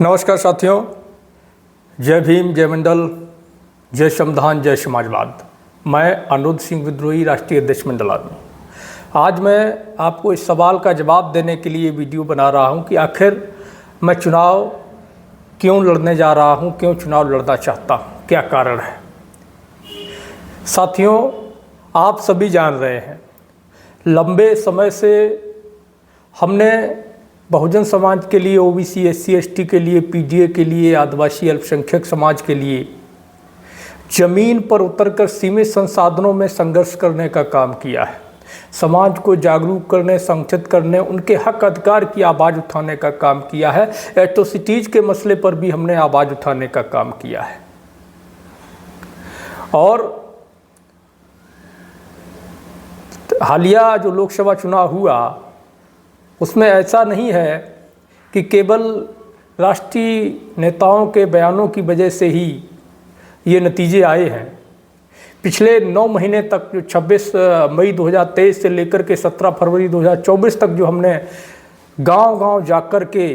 नमस्कार साथियों, जय भीम, जय मंडल, जय संविधान, जय समाजवाद। मैं अनुरुद्ध सिंह विद्रोही, राष्ट्रीय अध्यक्ष मंडल आदमी। आज मैं आपको इस सवाल का जवाब देने के लिए वीडियो बना रहा हूं कि आखिर मैं चुनाव क्यों लड़ने जा रहा हूं, क्यों चुनाव लड़ना चाहता हूं, क्या कारण है। साथियों, आप सभी जान रहे हैं, लंबे समय से हमने बहुजन समाज के लिए, ओबीसी, एससी, एसटी के लिए, पीडीए के लिए, आदिवासी अल्पसंख्यक समाज के लिए जमीन पर उतरकर सीमित संसाधनों में संघर्ष करने का काम किया है। समाज को जागरूक करने, संगठित करने, उनके हक अधिकार की आवाज़ उठाने का काम किया है। एट्रोसिटीज के मसले पर भी हमने आवाज़ उठाने का काम किया है। और हालिया जो लोकसभा चुनाव हुआ उसमें ऐसा नहीं है कि केवल राष्ट्रीय नेताओं के बयानों की वजह से ही ये नतीजे आए हैं। पिछले 9 महीने तक, जो 26 मई 2023 से लेकर के 17 फरवरी 2024 तक, जो हमने गांव-गांव जाकर के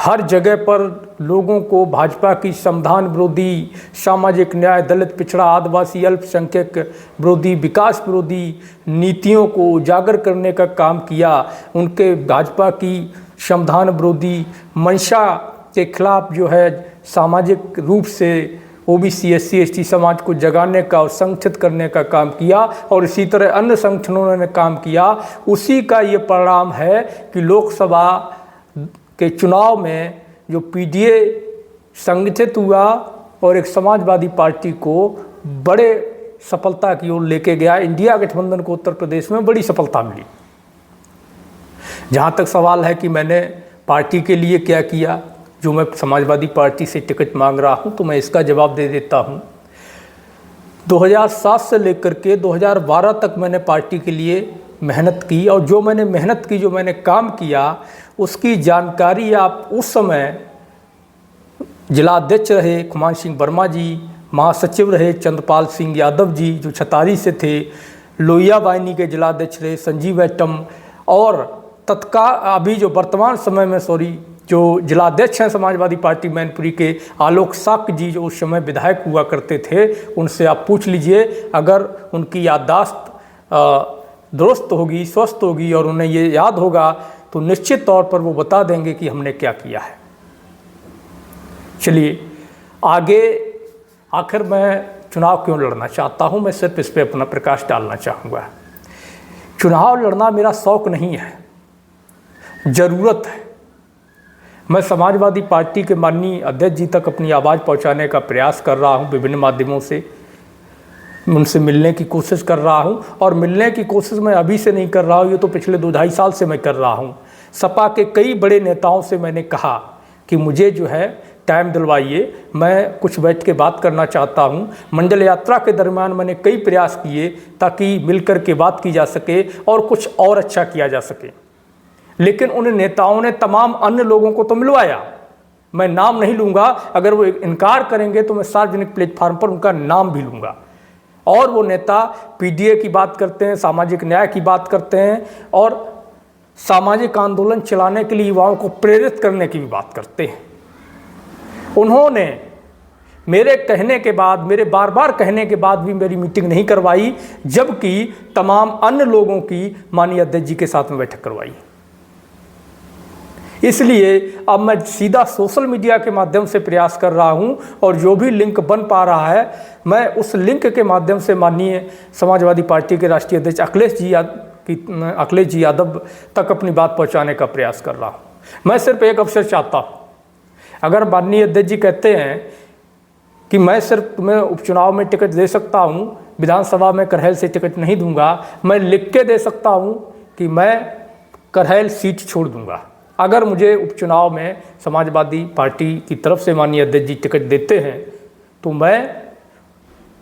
हर जगह पर लोगों को भाजपा की संविधान विरोधी, सामाजिक न्याय, दलित, पिछड़ा, आदिवासी, अल्पसंख्यक विरोधी, विकास विरोधी नीतियों को उजागर करने का काम किया, उनके भाजपा की संविधान विरोधी मंशा के खिलाफ जो है सामाजिक रूप से ओबीसी, एससी, एसटी समाज को जगाने का और संगठित करने का काम किया, और इसी तरह अन्य संगठनों ने काम किया। उसी का ये परिणाम है कि लोकसभा के चुनाव में जो पीडीए संगठित हुआ और एक समाजवादी पार्टी को बड़े सफलता की ओर लेके गया। इंडिया गठबंधन को उत्तर प्रदेश में बड़ी सफलता मिली। जहाँ तक सवाल है कि मैंने पार्टी के लिए क्या किया, जो मैं समाजवादी पार्टी से टिकट मांग रहा हूँ, तो मैं इसका जवाब दे देता हूँ। 2007 से लेकर के 2012 तक मैंने पार्टी के लिए मेहनत की, और जो मैंने मेहनत की, जो मैंने काम किया, उसकी जानकारी आप उस समय जिलाध्यक्ष रहे खुमान सिंह वर्मा जी, महासचिव रहे चंद्रपाल सिंह यादव जी जो छतारी से थे, लोहिया वाहिनी के जिलाध्यक्ष रहे संजीव एटम, और तत्काल अभी जो वर्तमान समय में जो जिलाध्यक्ष हैं समाजवादी पार्टी मैनपुरी के, आलोक साक्य जी, जो उस समय विधायक हुआ करते थे। उनसे आप पूछ लीजिए, अगर उनकी याददाश्त दुरुस्त होगी, स्वस्थ होगी और उन्हें ये याद होगा, तो निश्चित तौर पर वो बता देंगे कि हमने क्या किया है। चलिए आगे, आखिर मैं चुनाव क्यों लड़ना चाहता हूँ, मैं सिर्फ इस पर अपना प्रकाश डालना चाहूँगा। चुनाव लड़ना मेरा शौक़ नहीं है, ज़रूरत है। मैं समाजवादी पार्टी के माननीय अध्यक्ष जी तक अपनी आवाज़ पहुँचाने का प्रयास कर रहा हूँ, विभिन्न माध्यमों से उनसे मिलने की कोशिश कर रहा हूं। और मिलने की कोशिश मैं अभी से नहीं कर रहा हूं, ये तो पिछले 2-2.5 साल से मैं कर रहा हूं। सपा के कई बड़े नेताओं से मैंने कहा कि मुझे जो है टाइम दिलवाइए, मैं कुछ बैठ के बात करना चाहता हूं। मंडल यात्रा के दरमियान मैंने कई प्रयास किए ताकि मिलकर के बात की जा सके और कुछ और अच्छा किया जा सके, लेकिन उन नेताओं ने तमाम अन्य लोगों को तो मिलवाया। मैं नाम नहीं लूँगा, अगर वो इनकार करेंगे तो मैं सार्वजनिक प्लेटफार्म पर उनका नाम भी लूँगा। और वो नेता पीडीए की बात करते हैं, सामाजिक न्याय की बात करते हैं, और सामाजिक आंदोलन चलाने के लिए युवाओं को प्रेरित करने की भी बात करते हैं। उन्होंने मेरे कहने के बाद, मेरे बार बार कहने के बाद भी मेरी मीटिंग नहीं करवाई, जबकि तमाम अन्य लोगों की माननीय अध्यक्ष जी के साथ में बैठक करवाई। इसलिए अब मैं सीधा सोशल मीडिया के माध्यम से प्रयास कर रहा हूं, और जो भी लिंक बन पा रहा है, मैं उस लिंक के माध्यम से माननीय समाजवादी पार्टी के राष्ट्रीय अध्यक्ष अखिलेश जी यादव तक अपनी बात पहुंचाने का प्रयास कर रहा हूं। मैं सिर्फ एक अवसर चाहता हूं। अगर माननीय अध्यक्ष जी कहते हैं कि मैं सिर्फ तुम्हें उपचुनाव में टिकट दे सकता हूं, विधानसभा में करहैल से टिकट नहीं दूंगा, मैं लिख के दे सकता हूं कि मैं करहैल सीट छोड़ दूंगा। अगर मुझे उपचुनाव में समाजवादी पार्टी की तरफ से माननीय अध्यक्ष जी टिकट देते हैं, तो मैं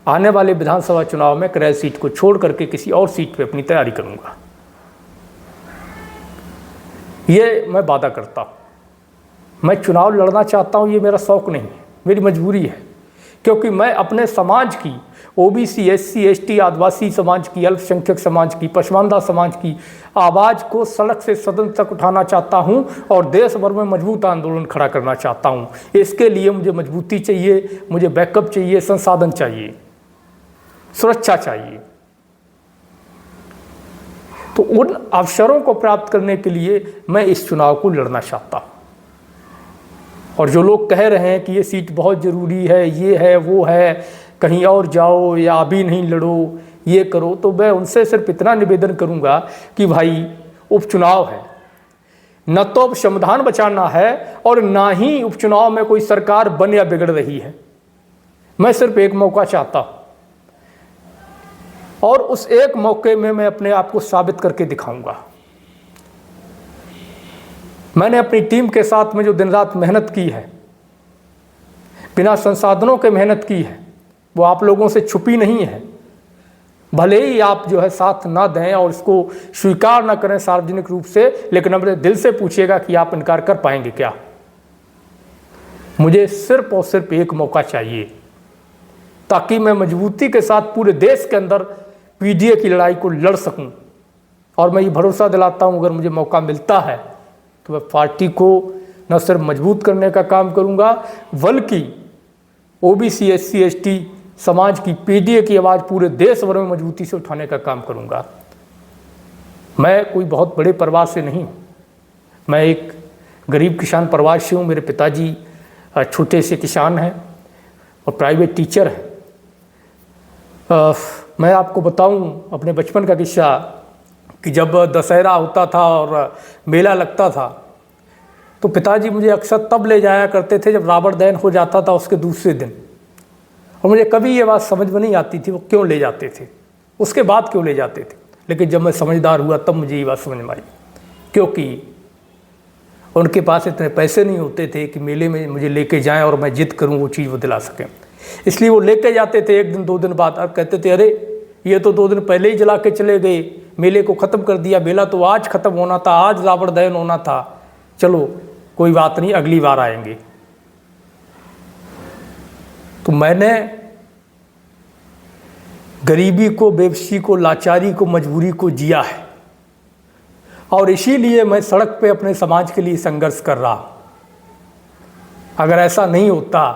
आने वाले विधानसभा चुनाव में करहैल सीट को छोड़ करके किसी और सीट पे अपनी तैयारी करूंगा। ये मैं वादा करता हूँ। मैं चुनाव लड़ना चाहता हूँ, ये मेरा शौक़ नहीं है, मेरी मजबूरी है, क्योंकि मैं अपने समाज की, ओबीसी, एससी, एसटी, आदिवासी समाज की, अल्पसंख्यक समाज की, पसमानदा समाज की आवाज़ को सड़क से सदन तक उठाना चाहता हूं और देश भर में मजबूत आंदोलन खड़ा करना चाहता हूं। इसके लिए मुझे मजबूती चाहिए, मुझे बैकअप चाहिए, संसाधन चाहिए, सुरक्षा चाहिए। तो उन अवसरों को प्राप्त करने के लिए मैं इस चुनाव को लड़ना चाहता हूँ। और जो लोग कह रहे हैं कि ये सीट बहुत ज़रूरी है, ये है, वो है, कहीं और जाओ या अभी नहीं लड़ो, ये करो, तो मैं उनसे सिर्फ इतना निवेदन करूंगा कि भाई उपचुनाव है, न तो अब संविधान बचाना है और ना ही उपचुनाव में कोई सरकार बन या बिगड़ रही है। मैं सिर्फ एक मौका चाहता हूँ और उस एक मौके में मैं अपने आप को साबित करके दिखाऊंगा। मैंने अपनी टीम के साथ में जो दिन रात मेहनत की है, बिना संसाधनों के मेहनत की है, वो आप लोगों से छुपी नहीं है। भले ही आप जो है साथ ना दें और इसको स्वीकार ना करें सार्वजनिक रूप से, लेकिन अपने दिल से पूछिएगा कि आप इनकार कर पाएंगे क्या। मुझे सिर्फ और सिर्फ एक मौका चाहिए ताकि मैं मजबूती के साथ पूरे देश के अंदर पीडीए की लड़ाई को लड़ सकूं। और मैं ये भरोसा दिलाता हूं, अगर मुझे मौका मिलता है तो मैं पार्टी को न सिर्फ मजबूत करने का काम करूंगा, बल्कि ओबीसी, एससी, एसटी समाज की पीडीए की आवाज़ पूरे देश भर में मजबूती से उठाने का काम करूंगा। मैं कोई बहुत बड़े परिवार से नहीं हूँ, मैं एक गरीब किसान परिवार से हूँ। मेरे पिताजी छोटे से किसान हैं और प्राइवेट टीचर हैं। मैं आपको बताऊं अपने बचपन का किस्सा कि जब दशहरा होता था और मेला लगता था तो पिताजी मुझे अक्सर तब ले जाया करते थे जब रावण दहन हो जाता था उसके दूसरे दिन। और मुझे कभी ये बात समझ में नहीं आती थी वो क्यों ले जाते थे, उसके बाद क्यों ले जाते थे। लेकिन जब मैं समझदार हुआ तब मुझे ये बात समझ में आई, क्योंकि उनके पास इतने पैसे नहीं होते थे कि मेले में मुझे लेके जाएं और मैं जिद करूं वो चीज़ वो दिला सकें। इसलिए वो लेके जाते थे एक दिन 2 दिन बाद और कहते थे, अरे ये तो 2 दिन पहले ही जला के चले गए, मेले को ख़त्म कर दिया, मेला तो आज ख़त्म होना था, आज रावण दहन होना था, चलो कोई बात नहीं अगली बार आएंगे। तो मैंने गरीबी को, बेबसी को, लाचारी को, मजबूरी को जिया है और इसीलिए मैं सड़क पे अपने समाज के लिए संघर्ष कर रहा हूँ। अगर ऐसा नहीं होता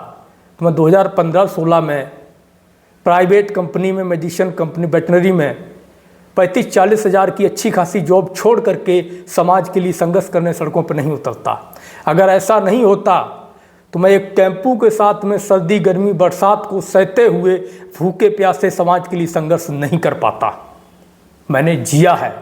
तो मैं 2015-16 में प्राइवेट कंपनी में, मेडिसिन कंपनी, वेटनरी में 35-40 हज़ार की अच्छी खासी जॉब छोड़ करके समाज के लिए संघर्ष करने सड़कों पर नहीं उतरता। अगर ऐसा नहीं होता तो मैं एक टेम्पू के साथ में सर्दी, गर्मी, बरसात को सहते हुए भूखे प्यासे समाज के लिए संघर्ष नहीं कर पाता। मैंने जिया है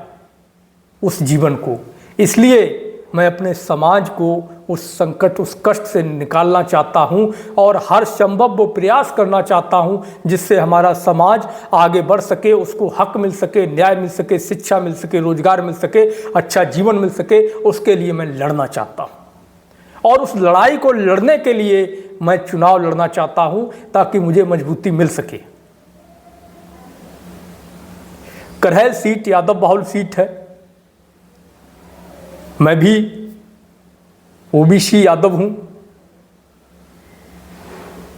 उस जीवन को, इसलिए मैं अपने समाज को उस संकट, उस कष्ट से निकालना चाहता हूं और हर संभव वो प्रयास करना चाहता हूं जिससे हमारा समाज आगे बढ़ सके, उसको हक मिल सके, न्याय मिल सके, शिक्षा मिल सके, रोजगार मिल सके, अच्छा जीवन मिल सके। उसके लिए मैं लड़ना चाहता हूं और उस लड़ाई को लड़ने के लिए मैं चुनाव लड़ना चाहता हूं ताकि मुझे मजबूती मिल सके। करहल सीट यादव बहुल सीट है, मैं भी ओबीसी यादव हूं,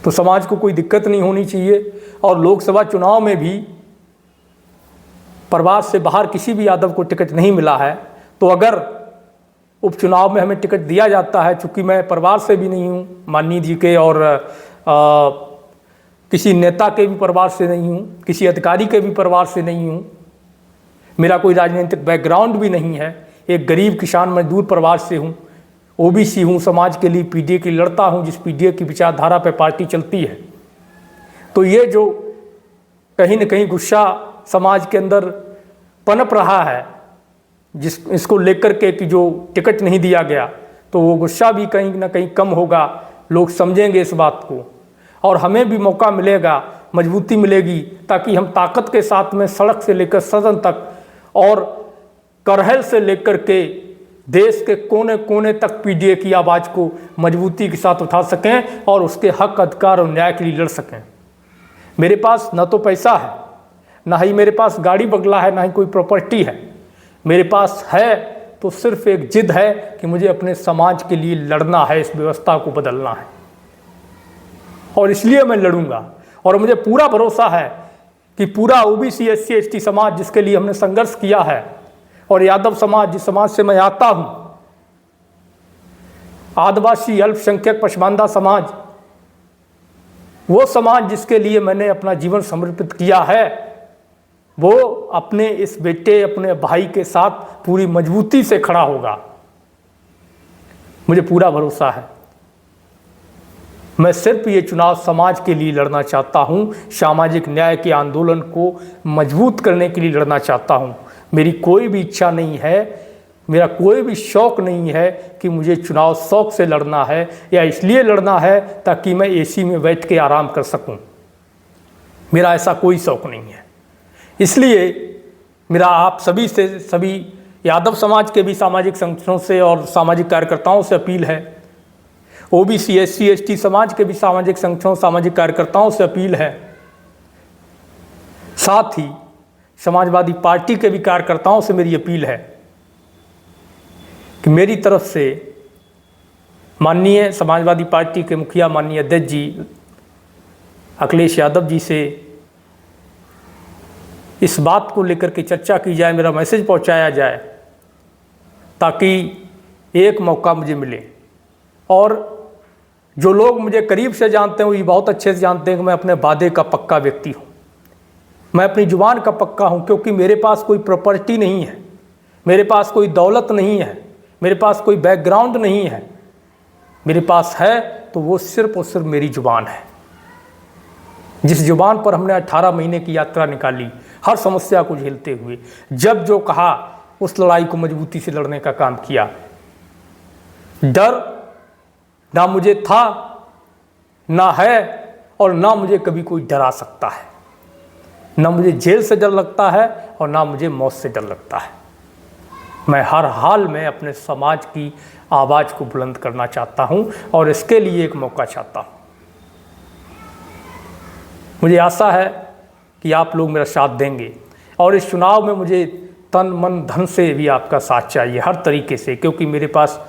तो समाज को कोई दिक्कत नहीं होनी चाहिए। और लोकसभा चुनाव में भी परिवार से बाहर किसी भी यादव को टिकट नहीं मिला है, तो अगर उपचुनाव में हमें टिकट दिया जाता है, चूंकि मैं परिवार से भी नहीं हूं माननीय जी के और किसी नेता के भी परिवार से नहीं हूं, किसी अधिकारी के भी परिवार से नहीं हूं, मेरा कोई राजनीतिक बैकग्राउंड भी नहीं है, एक गरीब किसान मजदूर परिवार से हूँ, ओबीसी हूँ, समाज के लिए पीडीए की लड़ता हूँ, जिस पीडीए की विचारधारा पर पार्टी चलती है। तो ये जो कहीं न कहीं गुस्सा समाज के अंदर पनप रहा है इसको लेकर के कि जो टिकट नहीं दिया गया, तो वो गुस्सा भी कहीं ना कहीं कम होगा, लोग समझेंगे इस बात को और हमें भी मौका मिलेगा, मजबूती मिलेगी, ताकि हम ताकत के साथ में सड़क से लेकर सदन तक और करहल से लेकर के देश के कोने कोने तक पीडीए की आवाज़ को मजबूती के साथ उठा सकें और उसके हक, अधिकार और न्याय के लिए लड़ सकें। मेरे पास ना तो पैसा है, ना ही मेरे पास गाड़ी बंगला है, ना ही कोई प्रॉपर्टी है, मेरे पास है तो सिर्फ एक जिद है कि मुझे अपने समाज के लिए लड़ना है, इस व्यवस्था को बदलना है। और इसलिए मैं लड़ूंगा। और मुझे पूरा भरोसा है कि पूरा ओबीसी SC ST समाज जिसके लिए हमने संघर्ष किया है, और यादव समाज जिस समाज से मैं आता हूं, आदिवासी अल्पसंख्यक पसमानदा समाज, वो समाज जिसके लिए मैंने अपना जीवन समर्पित किया है, वो अपने इस बेटे, अपने भाई के साथ पूरी मजबूती से खड़ा होगा। मुझे पूरा भरोसा है। मैं सिर्फ ये चुनाव समाज के लिए लड़ना चाहता हूँ, सामाजिक न्याय के आंदोलन को मजबूत करने के लिए लड़ना चाहता हूँ। मेरी कोई भी इच्छा नहीं है, मेरा कोई भी शौक़ नहीं है कि मुझे चुनाव शौक़ से लड़ना है या इसलिए लड़ना है ताकि मैं AC में बैठ के आराम कर सकूं। मेरा ऐसा कोई शौक़ नहीं है। इसलिए मेरा आप सभी से, सभी यादव समाज के भी सामाजिक संगठनों से और सामाजिक कार्यकर्ताओं से अपील है, OBC SC ST समाज के भी सामाजिक संगठनों, सामाजिक कार्यकर्ताओं से अपील है, साथ ही समाजवादी पार्टी के भी कार्यकर्ताओं से मेरी अपील है कि मेरी तरफ से माननीय समाजवादी पार्टी के मुखिया माननीय अध्यक्ष जी अखिलेश यादव जी से इस बात को लेकर के चर्चा की जाए, मेरा मैसेज पहुंचाया जाए, ताकि एक मौका मुझे मिले। और जो लोग मुझे करीब से जानते हैं वो ये बहुत अच्छे से जानते हैं कि मैं अपने वादे का पक्का व्यक्ति हूँ, मैं अपनी जुबान का पक्का हूँ, क्योंकि मेरे पास कोई प्रॉपर्टी नहीं है, मेरे पास कोई दौलत नहीं है, मेरे पास कोई बैकग्राउंड नहीं है। मेरे पास है तो वो सिर्फ और सिर्फ मेरी जुबान है, जिस जुबान पर हमने 18 महीने की यात्रा निकाली, हर समस्या को झेलते हुए, जब जो कहा उस लड़ाई को मजबूती से लड़ने का काम किया। डर ना मुझे था, ना है, और ना मुझे कभी कोई डरा सकता है। ना मुझे जेल से डर लगता है और ना मुझे मौत से डर लगता है। मैं हर हाल में अपने समाज की आवाज़ को बुलंद करना चाहता हूं और इसके लिए एक मौका चाहता हूं। मुझे आशा है कि आप लोग मेरा साथ देंगे, और इस चुनाव में मुझे तन मन धन से भी आपका साथ चाहिए, हर तरीके से, क्योंकि मेरे पास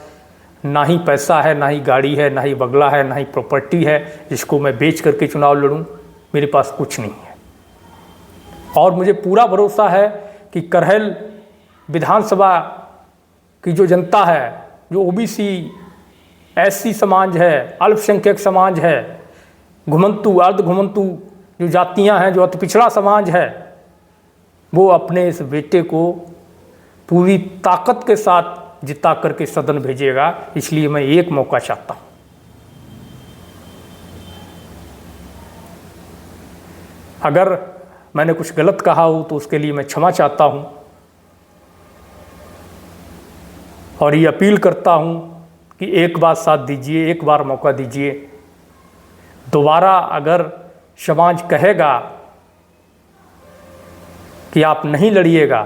ना ही पैसा है, ना ही गाड़ी है, ना ही बंगला है, ना ही प्रॉपर्टी है जिसको मैं बेच करके चुनाव लड़ूं। मेरे पास कुछ नहीं है। और मुझे पूरा भरोसा है कि करहल विधानसभा की जो जनता है, जो OBC SC समाज है, अल्पसंख्यक समाज है, घुमंतु अर्ध घुमंतु जो जातियां हैं, जो अति पिछड़ा समाज है, वो अपने इस बेटे को पूरी ताकत के साथ जिता करके सदन भेजेगा। इसलिए मैं एक मौका चाहता हूँ। अगर मैंने कुछ गलत कहा हो तो उसके लिए मैं क्षमा चाहता हूँ, और ये अपील करता हूँ कि एक बार साथ दीजिए, एक बार मौका दीजिए। दोबारा अगर समाज कहेगा कि आप नहीं लड़िएगा,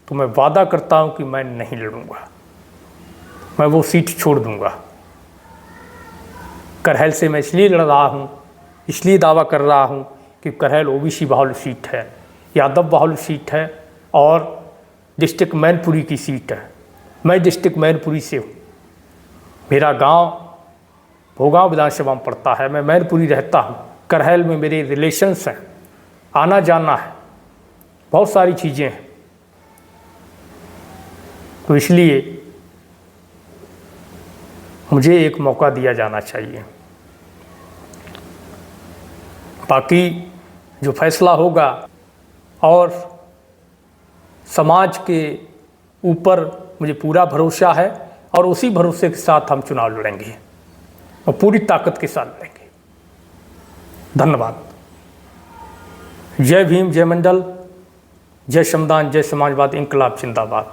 तो मैं वादा करता हूँ कि मैं नहीं लड़ूंगा, मैं वो सीट छोड़ दूंगा। करहल से मैं इसलिए लड़ रहा हूँ, इसलिए दावा कर रहा हूँ कि करहल OBC बाहुल्य सीट है, यादव बाहुल्य सीट है, और डिस्ट्रिक्ट मैनपुरी की सीट है। मैं डिस्ट्रिक्ट मैनपुरी से हूँ, मेरा गांव भोगांव विधानसभा में पड़ता है, मैं मैनपुरी रहता हूँ। करहल में मेरे रिलेशंस हैं, आना जाना है, बहुत सारी चीज़ें हैं। तो इसलिए मुझे एक मौका दिया जाना चाहिए। बाकी जो फैसला होगा, और समाज के ऊपर मुझे पूरा भरोसा है, और उसी भरोसे के साथ हम चुनाव लड़ेंगे और पूरी ताकत के साथ लड़ेंगे। धन्यवाद। जय भीम, जय मंडल, जय श्रमदान, जय समाजवाद, इंकलाब जिंदाबाद।